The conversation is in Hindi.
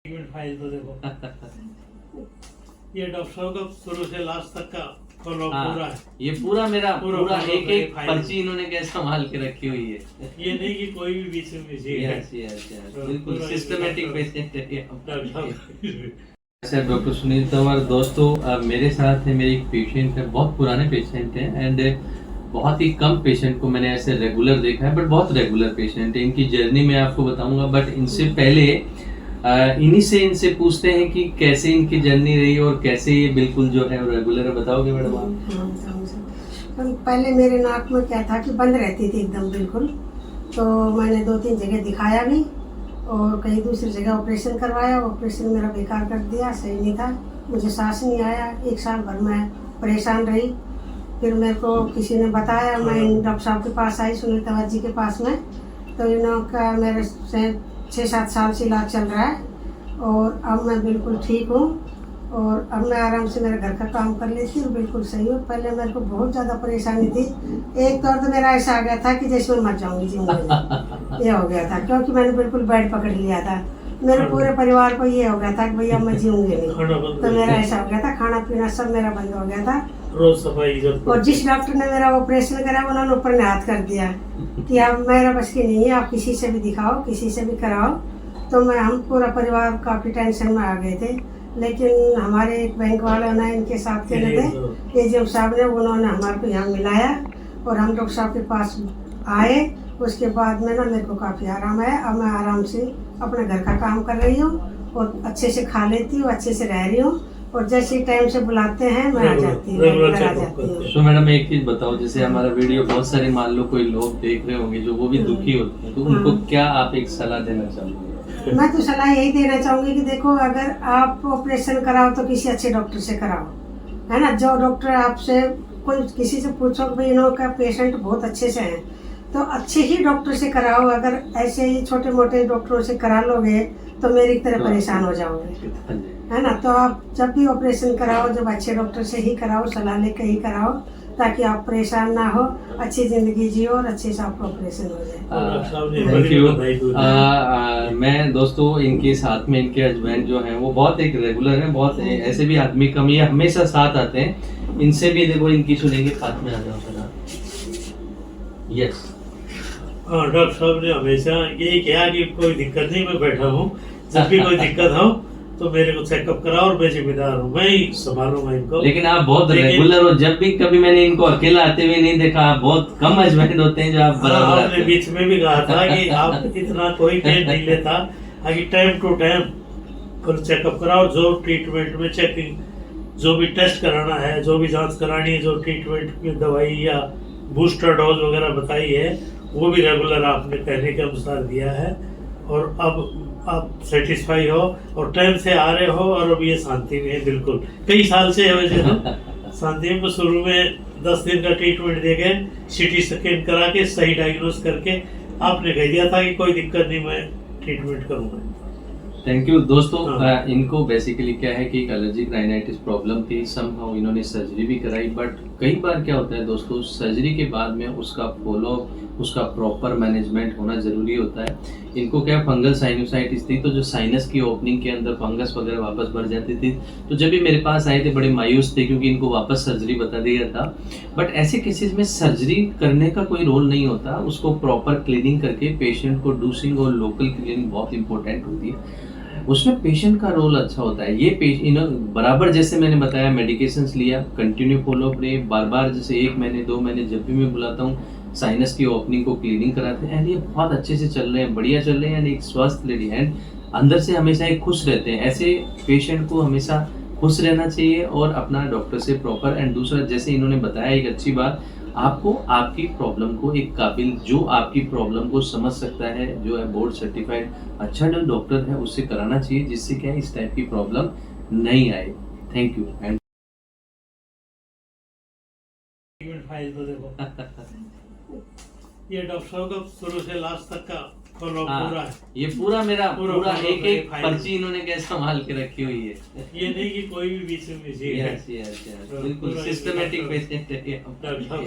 फाइल तो देखो ये डॉक्टर साहब का शुरू से लास्ट तक का फॉलो पूरा है। ये पूरा मेरा पूरा एक एक फाइल। पर्ची इन्होंने कैसे संभाल के रखी हुई है। ये नहीं कि कोई भी बीच में मिस है। यस यस यस बिल्कुल पूरा सिस्टमैटिक डॉक्टर- पेशेंट है ये। डॉक्टर साहब सर डॉक्टर सुनील तंवर दोस्तों मेरे साथ है मेरी एक पेशेंट है, बहुत पुराने पेशेंट है एंड बहुत ही कम पेशेंट को मैंने ऐसे रेगुलर देखा है, बट बहुत रेगुलर पेशेंट है। इनकी जर्नी मैं आपको बताऊंगा, बट इनसे पहले इनसे पूछते हैं कि कैसे इनकी जर्नी रही और कैसे ये बिल्कुल जो है रेगुलर है। बताओगे मैडम आप? पहले मेरे नाक में क्या था कि बंद रहती थी एकदम बिल्कुल, तो मैंने 2-3 जगह दिखाया भी और कहीं दूसरी जगह ऑपरेशन करवाया। ऑपरेशन मेरा बेकार कर दिया, सही नहीं था, मुझे सांस नहीं आया। 1 साल भर मैं परेशान रही। फिर मेरे को किसी ने बताया, मैं डॉक्टर साहब के पास आई, सुनील तंवर जी के पास में, तो इनका मेरे से 6-7 साल से इलाज चल रहा है और अब मैं बिल्कुल ठीक हूँ और अब मैं आराम से मेरे घर का काम कर लेती हूँ, बिल्कुल सही हूँ। पहले मेरे को बहुत ज़्यादा परेशानी थी, एक तौर तो मेरा ऐसा आ गया था कि जैसे मैं मर जाऊँगी जिंदगी ये हो गया था, क्योंकि मैंने बिल्कुल बेड पकड़ लिया था। मेरे पूरे परिवार को ये हो गया था कि भैया मैं जीऊँगी नहीं, तो मेरा ऐसा हो गया था, खाना पीना सब मेरा बंद हो गया था। रोज सफाई जब और जिस डॉक्टर ने मेरा ऑपरेशन करा उन्होंने ऊपर में हाथ कर दिया कि अब मेरा बस की नहीं है, आप किसी से भी दिखाओ, किसी से भी कराओ। तो हम पूरा परिवार काफ़ी टेंशन में आ गए थे, लेकिन हमारे एक बैंक वाले ने इनके साथ के थे एजीएम साहब ने, उन्होंने हमारे को यहाँ मिलाया और हम डॉक्टर साहब के पास आए। उसके बाद में ना मेरे को काफ़ी आराम आया। अब मैं आराम से अपने घर का काम कर रही हूँ और अच्छे से खा लेती हूँ, अच्छे से रह रही हूँ और जैसे टाइम से बुलाते हैं मैं आ जाती हूँ, घर आ जाती हूँ। तो मैडम एक चीज बताओ, जैसे हमारा वीडियो बहुत सारे मान लो कोई लोग देख रहे होंगे जो वो भी दुखी होते हैं, तो उनको क्या आप एक सलाह देना चाहोगे? मैं तो सलाह यही देना चाहूँगी कि देखो, अगर आप ऑपरेशन कराओ तो किसी अच्छे डॉक्टर से कराओ, है ना। जो डॉक्टर आपसे कोई किसी से पूछो कि भाई इन्हों का पेशेंट बहुत अच्छे से हैं, तो अच्छे ही डॉक्टर से कराओ। अगर ऐसे ही छोटे मोटे डॉक्टरों से करा लोगे तो मेरी तरह परेशान हो जाओगे, है ना। तो आप जब भी ऑपरेशन कराओ, जब अच्छे डॉक्टर से ही कराओ, सलाह लेकर ही कराओ, ताकि आप परेशान ना हो, अच्छी जिंदगी जियो और अच्छे से आपका ऑपरेशन हो जाए। Thank you. मैं दोस्तों इनके साथ में इनके हस्बैंड जो हैं वो बहुत एक रेगुलर हैं, बहुत ऐसे भी आदमी कम ही हमेशा साथ आते हैं। इनसे भी देखो इनकी सुनेंगे, साथ में आ जाओ सर। यस हाँ, डॉक्टर साहब ने हमेशा यही कहा कि कोई दिक्कत नहीं, मैं बैठा हूँ, जब भी कोई दिक्कत हो तो मेरे को चेकअप कराओ और मैं जिम्मेदार हूँ, मैं ही संभालूंगा इनको। लेकिन आप बहुत रेगुलर हो, जब भी कभी मैंने इनको अकेला आते हुए नहीं देखा। आप बहुत कम हस्बैंड होते हैं जो आप बराबर आते आपने हैं। बीच में भी कहा था कि आप इतना कोई टेंशन नहीं लेता, आगे time to time full checkup कराओ, जो ट्रीटमेंट में चेकिंग, जो भी टेस्ट कराना है, जो भी जांच करानी है, जो ट्रीटमेंट की दवाई या बूस्टर डोज वगैरह बताई है, वो भी रेगुलर आपने कहने के अनुसार दिया है। और अब आप सेटिस्फाई हो और टाइम से आ रहे हो और अब ये शांति में है, बिल्कुल कई साल से है वैसे तो शांति में। शुरू में 10 दिन का ट्रीटमेंट दे के सीटी स्कैन करा के सही डायग्नोस करके आपने कह दिया था कि कोई दिक्कत नहीं, मैं ट्रीटमेंट करूँगा। थैंक यू दोस्तों। इनको बेसिकली क्या है कि एक एलर्जिक राइनाइटिस प्रॉब्लम थी, समहाउ इन्होंने सर्जरी भी कराई, बट कई बार क्या होता है दोस्तों, सर्जरी के बाद में उसका फॉलो, उसका प्रॉपर मैनेजमेंट होना जरूरी होता है। इनको क्या फंगल साइनोसाइटिस थी, तो जो साइनस की ओपनिंग के अंदर फंगस वगैरह वापस भर जाती थी, तो जब भी मेरे पास आए थे बड़े मायूस थे क्योंकि इनको वापस सर्जरी बता दिया था। बट ऐसे केसेस में सर्जरी करने का कोई रोल नहीं होता, उसको प्रॉपर क्लीनिंग करके पेशेंट को डूसिंग और लोकल क्लीनिंग बहुत इंपॉर्टेंट होती है, उसमें पेशेंट का रोल अच्छा होता है। ये बराबर जैसे मैंने बताया मेडिकेशंस लिया, कंटिन्यू फॉलो रहे, बार बार जैसे 1 महीने 2 महीने जब भी मैं बुलाता हूँ साइनस की ओपनिंग को क्लीनिंग कराते हैं एंड ये बहुत अच्छे से चल रहे हैं, बढ़िया चल रहे हैं एंड एक स्वस्थ लेडी एंड अंदर से हमेशा एक खुश रहते हैं। ऐसे पेशेंट को हमेशा खुश रहना चाहिए और अपना डॉक्टर से प्रॉपर। एंड दूसरा जैसे इन्होंने बताया एक अच्छी बात, आपको आपकी प्रॉब्लम को एक काबिल, जो आपकी प्रॉब्लम को समझ सकता है, जो है बोर्ड सर्टिफाइड अच्छा जो डॉक्टर है, उससे कराना चाहिए, जिससे क्या है इस टाइप की प्रॉब्लम नहीं आए। Thank you. एंड फाइल तो देखो ये डॉक्टर साहब का शुरू से लास्ट तक का फॉलो पूरा है। ये पूरा मेरा पूरा एक एक फाइल। पर्ची इन्होंने कैसे संभाल के रखी हुई है। ये नहीं कि कोई भी बीच में मिस है। यस यस यस बिल्कुल सिस्टमैटिक पेशेंट है ये। डॉक्टर साहब